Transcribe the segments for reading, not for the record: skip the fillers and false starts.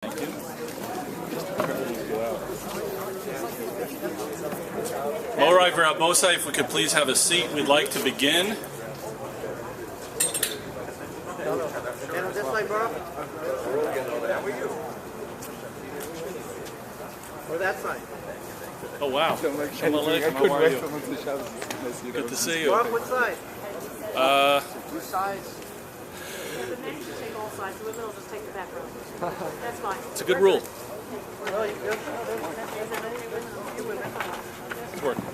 All right, Rabbi Moshe, if we could please have a seat, we'd like to begin. This way, bro? Or that side? Oh, wow. Shalom Aleichem, how are you? Good to see you. Bro, what side? Two sides. The men should take all sides. The women will just take the back row. That's fine. It's a good rule. Oh, you good? It's working.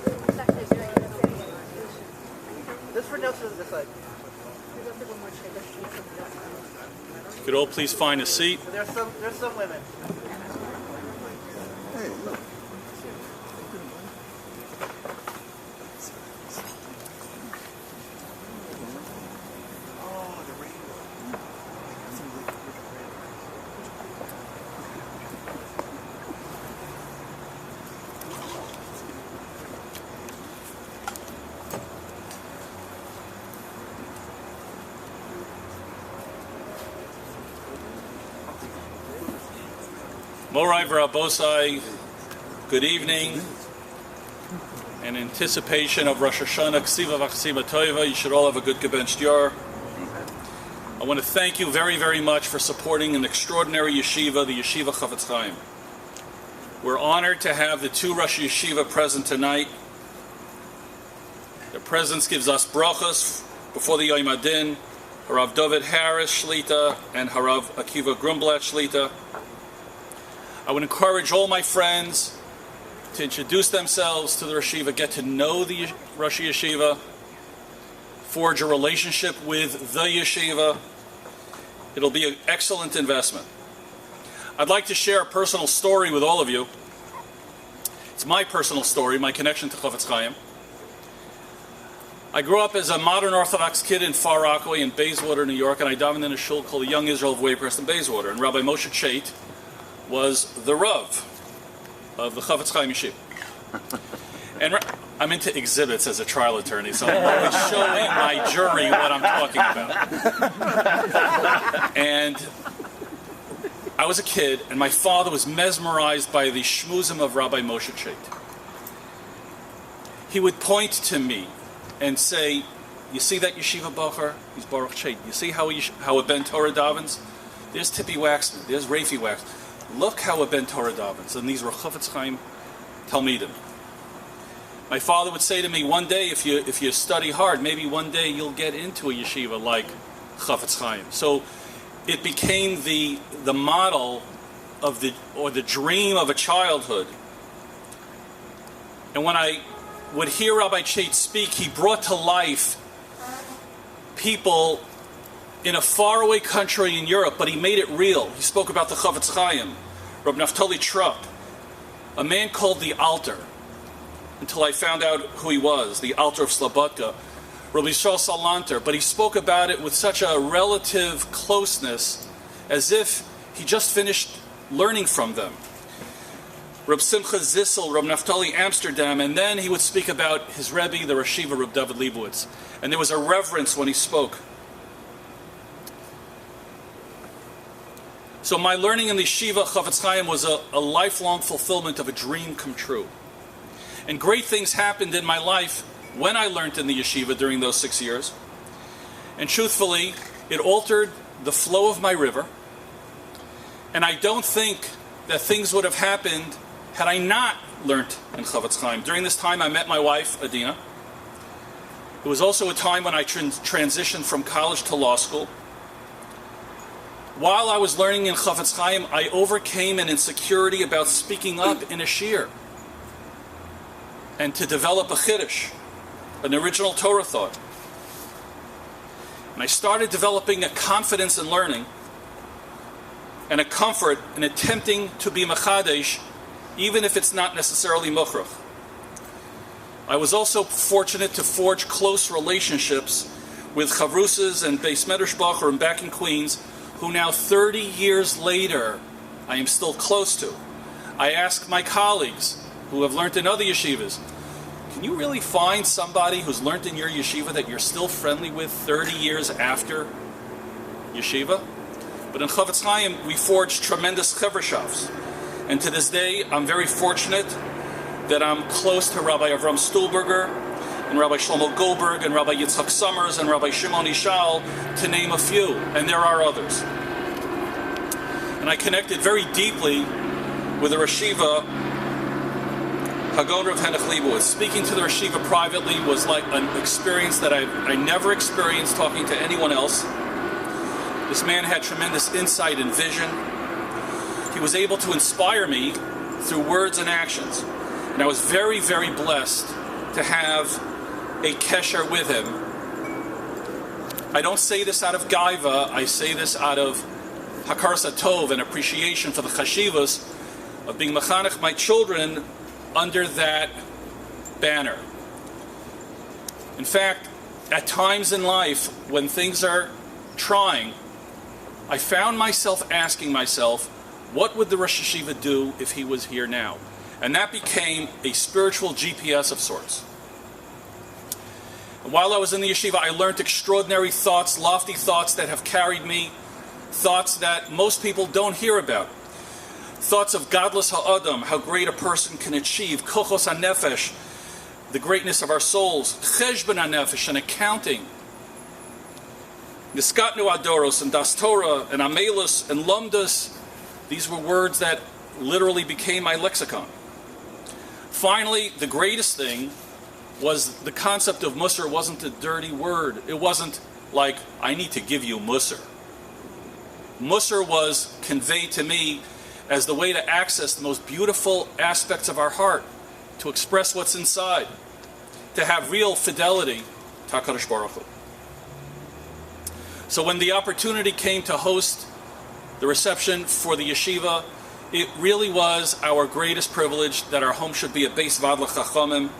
This for Nelson this side. You could all please find a seat. There's some women. Hey, look. Morai V'Rabosai, good evening. In anticipation of Rosh Hashanah, Ksiva V'Chsiva Toiva, you should all have a good gebenched year. I want to thank you very, very much for supporting an extraordinary yeshiva, the Yeshiva Chofetz Chaim. We're honored to have the two Roshei Yeshiva present tonight. Their presence gives us Berachos before the Yom Hadin, HaRav Dovid Harris, Shlitah, and HaRav Akiva Grunblatt, Shlitah. I would encourage all my friends to introduce themselves to the Yeshiva, get to know the Roshei Yeshiva, forge a relationship with the Yeshiva. It'll be an excellent investment. I'd like to share a personal story with all of you. It's my personal story, my connection to Chofetz Chaim. I grew up as a modern Orthodox kid in Far Rockaway in Bayswater, New York, and I davened in a shul called the Young Israel Wavecrest Bayswater. And Rabbi Moshe Chait was the Rav of the Chofetz Chaim Yeshiva. And I'm into exhibits as a trial attorney, so I'm always showing my jury what I'm talking about. And I was a kid, and my father was mesmerized by the shmuzim of Rabbi Moshe Chait. He would point to me and say, "You see that yeshiva bacher? He's Baruch Chait. You see how a Ben Torah davens? There's Tippy Waxman. There's Rafi Waxman. Look how a Ben Torah davens." And these were Chofetz Chaim Talmidim. My father would say to me, one day, if you study hard, maybe one day you'll get into a yeshiva like Chofetz Chaim. So it became the model of the dream of a childhood. And when I would hear Rabbi Chait speak, he brought to life people in a faraway country in Europe, but he made it real. He spoke about the Chofetz Chaim, Reb Naftoli Tropp, a man called the Alter, until I found out who he was, the Alter of Slabodka, Reb Yisroel Salanter, but he spoke about it with such a relative closeness, as if he just finished learning from them. Reb Zimcha Zissel, Reb Naftali Amsterdam, and then he would speak about his Rebbe, the Yeshiva Reb Dovid Leibowitz. And there was a reverence when he spoke. So my learning in the Yeshiva Chofetz Chaim was a lifelong fulfillment of a dream come true. And great things happened in my life when I learned in the Yeshiva during those 6 years. And truthfully, it altered the flow of my river. And I don't think that things would have happened had I not learned in Chofetz Chaim. During this time, I met my wife, Adina. It was also a time when I transitioned from college to law school. While I was learning in Chofetz Chaim, I overcame an insecurity about speaking up in a shir and to develop a chiddush, an original Torah thought. And I started developing a confidence in learning and a comfort in attempting to be mechadesh, even if it's not necessarily mukhrach. I was also fortunate to forge close relationships with chavrusas and beis medrash bacher and back in Queens, who now 30 years later I am still close to. I ask my colleagues who have learned in other yeshivas, can you really find somebody who's learned in your yeshiva that you're still friendly with 30 years after yeshiva? But in Chofetz Chaim, we forged tremendous chevrashavs. And to this day, I'm very fortunate that I'm close to Rabbi Avram Stulberger, and Rabbi Shlomo Goldberg, and Rabbi Yitzchak Summers, and Rabbi Shimon Ishal, to name a few, and there are others. And I connected very deeply with the Rosh Yeshiva, HaGoan Reb Dovid Leibowitz. Speaking to the Rosh Yeshiva privately was like an experience that I never experienced talking to anyone else. This man had tremendous insight and vision. He was able to inspire me through words and actions. And I was very, very blessed to have a kesher with him. I don't say this out of gaiva, I say this out of hakaras hatov and appreciation for the chashivas of being mechanech my children under that banner. In fact, at times in life, when things are trying, I found myself asking myself, what would the Rosh Yeshiva do if he was here now? And that became a spiritual GPS of sorts. And while I was in the yeshiva, I learned extraordinary thoughts, lofty thoughts that have carried me, thoughts that most people don't hear about. Thoughts of godless ha'adam, how great a person can achieve, kochos ha'nefesh, the greatness of our souls, cheshbon ha'nefesh, and accounting, niskatnu adoros, and das Torah, and amelus, and lumdas. These were words that literally became my lexicon. Finally, the greatest thing was the concept of musar wasn't a dirty word. It wasn't like, I need to give you musar. Musar was conveyed to me as the way to access the most beautiful aspects of our heart, to express what's inside, to have real fidelity to HaKadosh Baruch Hu. So when the opportunity came to host the reception for the yeshiva, it really was our greatest privilege that our home should be a beis vadla chachamim,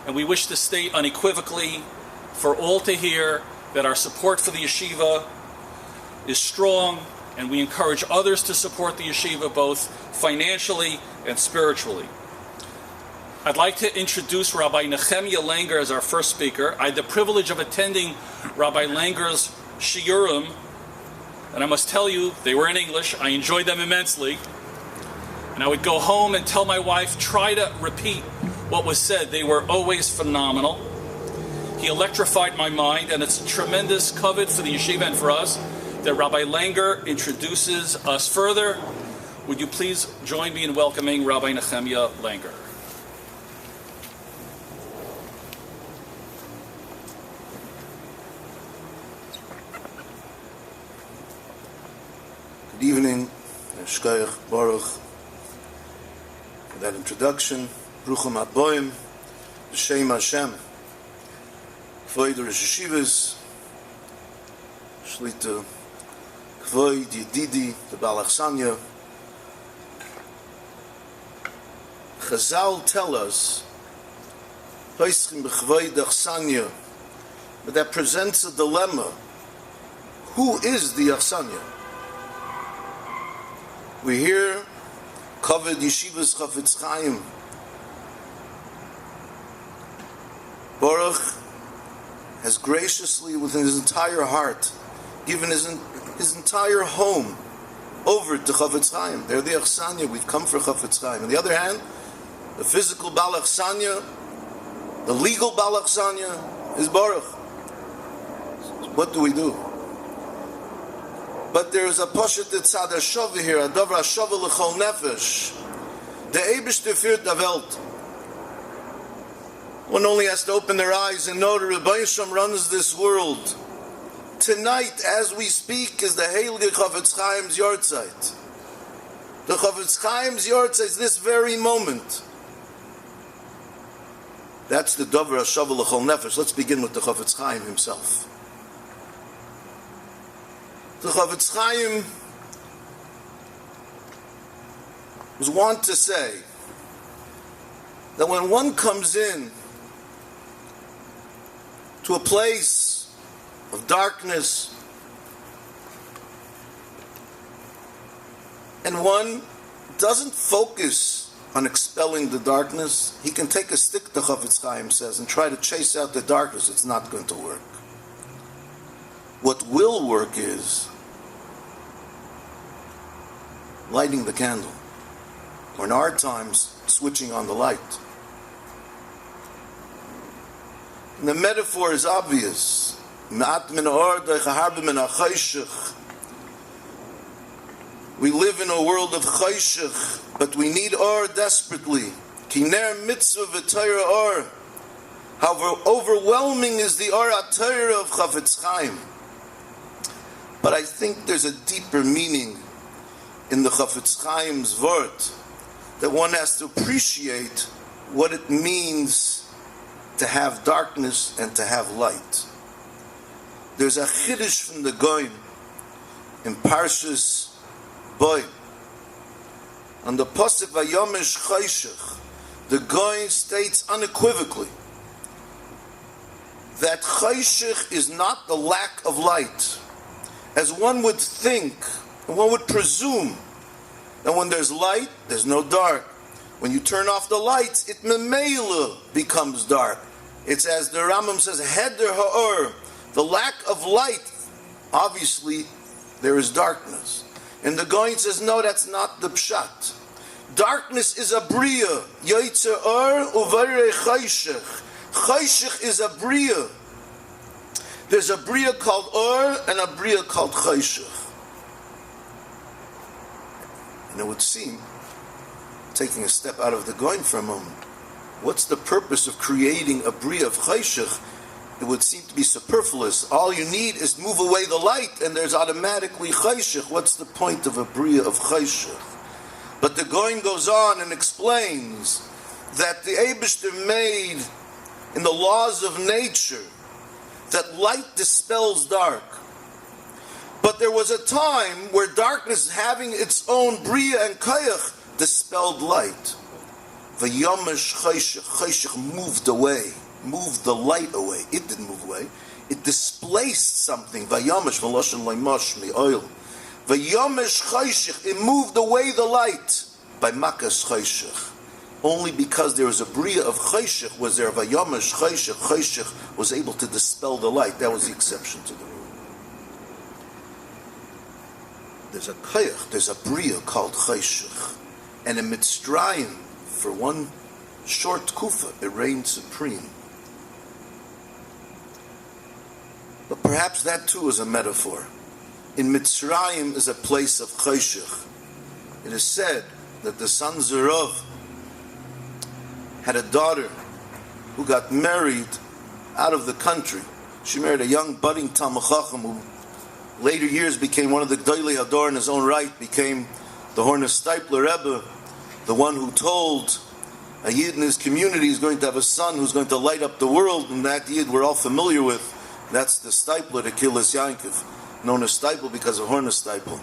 and we wish to state unequivocally for all to hear that our support for the yeshiva is strong, and we encourage others to support the yeshiva both financially and spiritually. I'd like to introduce Rabbi Nechemiah Langer as our first speaker. I had the privilege of attending Rabbi Langer's shiurim, and I must tell you, they were in English. I enjoyed them immensely. And I would go home and tell my wife, try to repeat what was said. They were always phenomenal. He electrified my mind, and it's a tremendous kavod for the yeshiva and for us that Rabbi Langer introduces us further. Would you please join me in welcoming Rabbi Nechemiah Langer? Good evening, Shkoyach Baruch, for that introduction. Bruchim Aboim, B'Shem Hashem, Kvoid Rosh Yeshivas, Shlitah Kvoid Yedidi, the Balach Sanya. Chazal tell us, Hoischim B'Kvoid Achsanya, but that presents a dilemma. Who is the Achsanya? We hear Kavod Yeshivas Chofetz Chaim. Baruch has graciously, within his entire heart, given his entire home over to Chofetz Chaim. They're the Achsanya. We've come for Chofetz Chaim. On the other hand, the physical Balach Sanya, the legal Balach Sanya, is Baruch. What do we do? But there's a poshet tzad hashava here, a davar hashava l'chol nefesh. The Eibishter führt der Welt. One only has to open their eyes and know that Rebbe Yisroel runs this world. Tonight, as we speak, is the Heilige Chofetz Chaim's Yortzeit. The Chofetz Chaim's Yortzeit is this very moment. That's the davar hashava l'chol nefesh. Let's begin with the Chofetz Chaim himself. The Chofetz Chaim was wont to say that when one comes in to a place of darkness and one doesn't focus on expelling the darkness, he can take a stick, the Chofetz Chaim says, and try to chase out the darkness. It's not going to work. What will work is lighting the candle, or in our times, switching on the light. And the metaphor is obvious. We live in a world of chayshich, but we need or desperately. Kiner mitzvah v'Torah or. How overwhelming is the or Torah of Chofetz Chaim. But I think there's a deeper meaning in the Chofetz Chaim's word, that one has to appreciate what it means to have darkness and to have light. There's a chiddush from the Goyim in Parshas Boy. On the pasuk Vayomesh Chayshich, the Goyim states unequivocally that Chayshich is not the lack of light, as one would think, and one would presume, that when there's light, there's no dark. When you turn off the lights, it memela becomes dark. It's as the Rambam says, Heder ha'or, the lack of light, obviously there is darkness. And the Goyin says, no, that's not the pshat. Darkness is a bria. Yoitze or uvarei chayshich. Chayshich is a bria. There's a bria called or and a bria called chayshich. And it would seem, taking a step out of the Goyin for a moment, what's the purpose of creating a bria of chayshich? It would seem to be superfluous. All you need is to move away the light and there's automatically chayshich. What's the point of a bria of chayshich? But the Goyin goes on and explains that the Eibishter made in the laws of nature that light dispels dark. But there was a time where darkness, having its own bria and kayach, dispelled light. Vayomesh chayshich, chayshich moved away, moved the light away. It didn't move away. It displaced something. Vayomesh v'loshen loimosh mi'oil. Vayomesh chayshich, it moved away the light by makas chayshich. Only because there was a bria of chayshich was there vayomesh chayshich. Chayshich was able to dispel the light. That was the exception to the rule. There's a kayach, there's a bria called chayshich. And in Mitzrayim, for one short kufa, it reigned supreme. But perhaps that too is a metaphor. In Mitzrayim is a place of chayshich. It is said that the sons of Rav had a daughter who got married out of the country. She married a young budding Talmid Chacham who later years became one of the Gdolei Hador in his own right, became the Horner Steipler Rebbe, the one who told a Yid in his community is going to have a son who's going to light up the world, and that Yid we're all familiar with. That's the Steipler, the Kilis Yankov, known as Steipler because of Horner Steipler.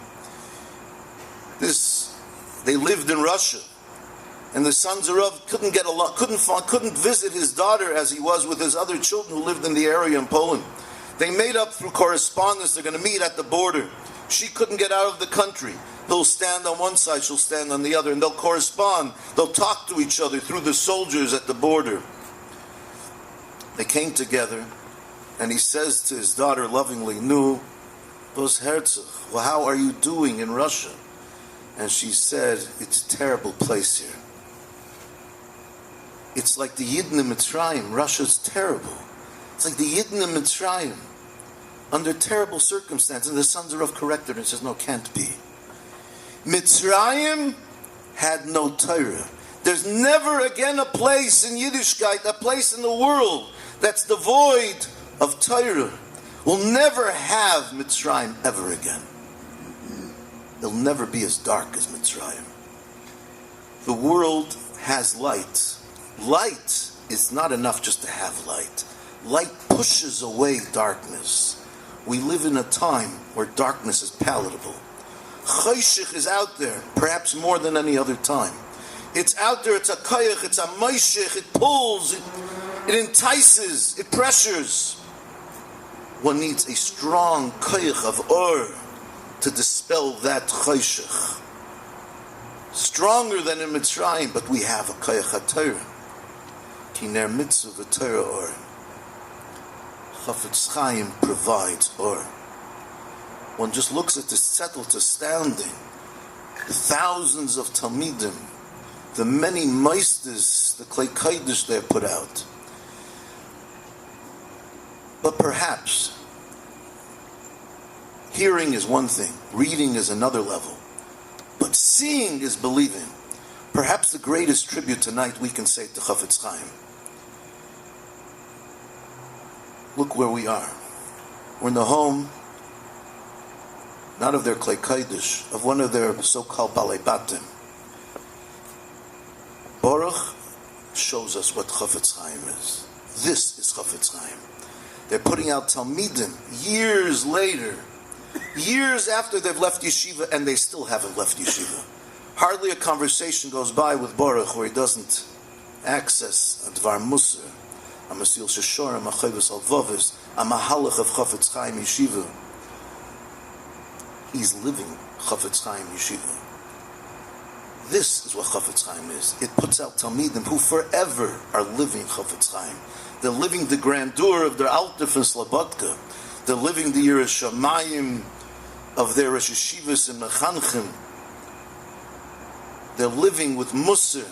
They lived in Russia, and the sons of Rav couldn't get along, couldn't visit his daughter as he was with his other children who lived in the area in Poland. They made up through correspondence. They're going to meet at the border. She couldn't get out of the country. He'll stand on one side, she'll stand on the other, and they'll correspond. They'll talk to each other through the soldiers at the border. They came together, and he says to his daughter lovingly, "Nu, Bos Herzog, well, how are you doing in Russia?" And she said, "It's a terrible place here. It's like the Yidden in Mitzrayim. Russia's terrible. It's like the Yidden in Mitzrayim, under terrible circumstances." And the sons of Rav corrected her and says, "No, can't be. Mitzrayim had no Torah. There's never again a place in Yiddishkeit, a place in the world that's devoid of Torah. We'll never have Mitzrayim ever again. It'll never be as dark as Mitzrayim. The world has light. Light is not enough just to have light. Light pushes away darkness. We live in a time where darkness is palatable. Chayshich is out there, perhaps more than any other time. It's out there, it's a kayach, it's a maishich, it pulls, it entices, it pressures. One needs a strong kayach of or to dispel that chayshich. Stronger than in Mitzrayim, but we have a kayach ha-Torah. Ki ner mitzvah v'Torah or. Chofetz Chaim provides or. One just looks at the settled astounding. the thousands of Talmidim, the many meisters, the Klei Kodesh they have put out. But perhaps hearing is one thing, reading is another level, but seeing is believing. Perhaps the greatest tribute tonight we can say to Chofetz Chaim. Look where we are. We're in the home, not of their Klei Kodesh, of one of their so-called Balei Batim. Baruch shows us what Chofetz Chaim is. This is Chofetz Chaim. They're putting out Talmidim years later, years after they've left Yeshiva, and they still haven't left Yeshiva. Hardly a conversation goes by with Baruch where he doesn't access a Dvar Musar, a Masil Sheshorim, a Chovos Alvavis, a Mahalach of Chofetz Chaim Yeshiva. He's living Chofetz Chaim Yeshiva. This is what Chofetz Chaim is. It puts out Talmidim who forever are living Chofetz Chaim. They're living the grandeur of their Alter of Slabodka. They're living the Yiras Shamayim of their Rosh Yeshivas and Mechanchim. They're living with Musar.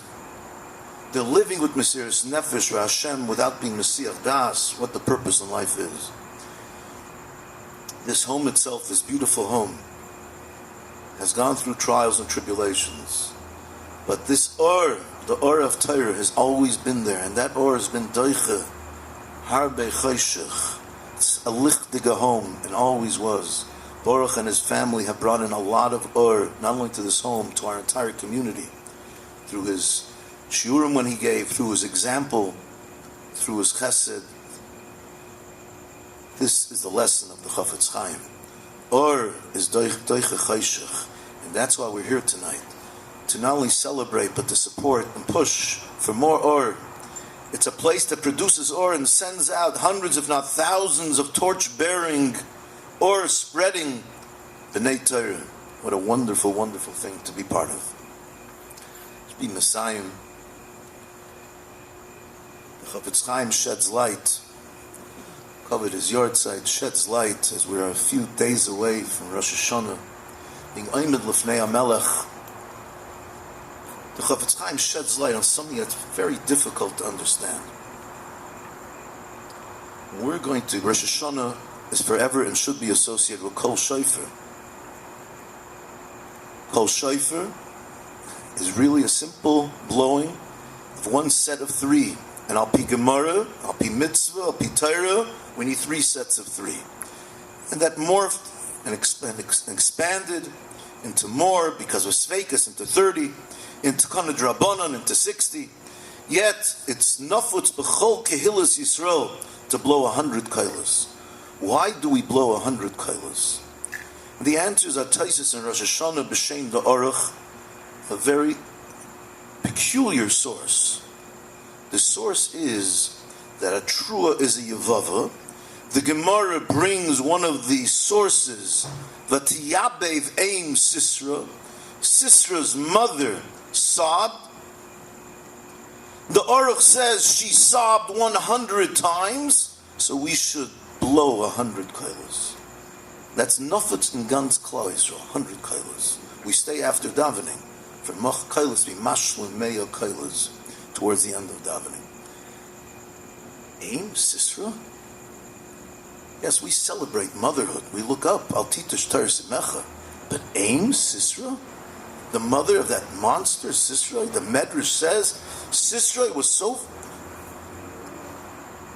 They're living with Mesiras Nefesh Hashem without being Mesiach Das, what the purpose in life is. This home itself, this beautiful home, has gone through trials and tribulations. But this Or, the Or of Torah, has always been there, and that Or has been Doiche, Harbe Choshech. It's a lichtige home, and always was. Baruch and his family have brought in a lot of Or, not only to this home, to our entire community, through his shiurim when he gave, through his example, through his chesed. This is the lesson of the Chofetz Chaim. Or is doiche choshech, and that's why we're here tonight, to not only celebrate, but to support and push for more Or. It's a place that produces Or and sends out hundreds, if not thousands, of torch-bearing Or spreading B'nai Torah. What a wonderful, wonderful thing to be part of. To be Messiah. The Chofetz Chaim sheds light. Covered his yahrzeit, sheds light as we're a few days away from Rosh Hashanah, being Oimid Lefnei HaMelech. The Chofetz Chaim sheds light on something that's very difficult to understand. We're going to, Rosh Hashanah is forever and should be associated with Kol Shofar. Kol Shofar is really a simple blowing of one set of three. And Al Pi Gemara, Al Pi Mitzvah, Al Pi Torah, we need three sets of three. And that morphed and expanded into more, because of Sveikas, into 30, into Kana Drabanan, into 60. Yet, it's Nafutz B'chol Kehilas Yisrael to blow 100 kailas. Why do we blow 100 kailas? The answer is Ataisis and Rosh Hashanah B'Shem Da'aruch, a very peculiar source. The source is that a trua is a yevava. The Gemara brings one of the sources, V'tiyabev Eim Sisra. Sisra's mother sobbed. The Aruch says she sobbed 100 times, so we should blow 100 kailas. That's nafutz in Gans Klal Yisrael, 100 kailas. We stay after davening for mach kailas, we mashlin meya kailas towards the end of davening. Aim Sisra? Yes, we celebrate motherhood. We look up Al Titush Tar Simecha, but Aim Sisra, the mother of that monster Sisra, the Medrash says Sisra was so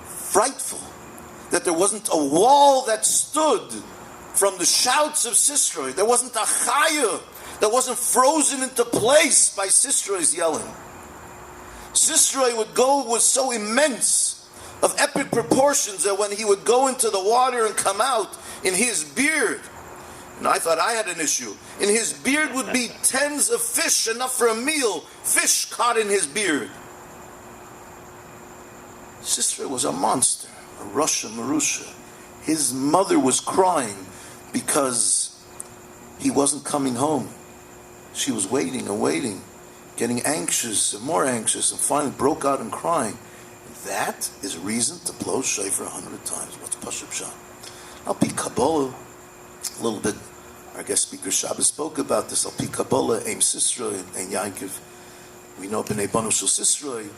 frightful that there wasn't a wall that stood from the shouts of Sisra. There wasn't a chaya that wasn't frozen into place by Sisra's yelling. Sisra was so immense, of epic proportions, that when he would go into the water and come out, in his beard, and I thought I had an issue, in his beard would be tens of fish, enough for a meal, fish caught in his beard. Sisra was a monster, a Russia Marusha. His mother was crying because he wasn't coming home. She was waiting and waiting, getting anxious and more anxious, and finally broke out and crying. That is reason to blow shofar 100 times. What's Pashup Shah? I'll be Kabbalah, a little bit Our guest speaker Shabbos spoke about this. Al Pi Kabbalah, Aim Sisroi, and Yankiv. We know B'nai Banu Shel Sisroi.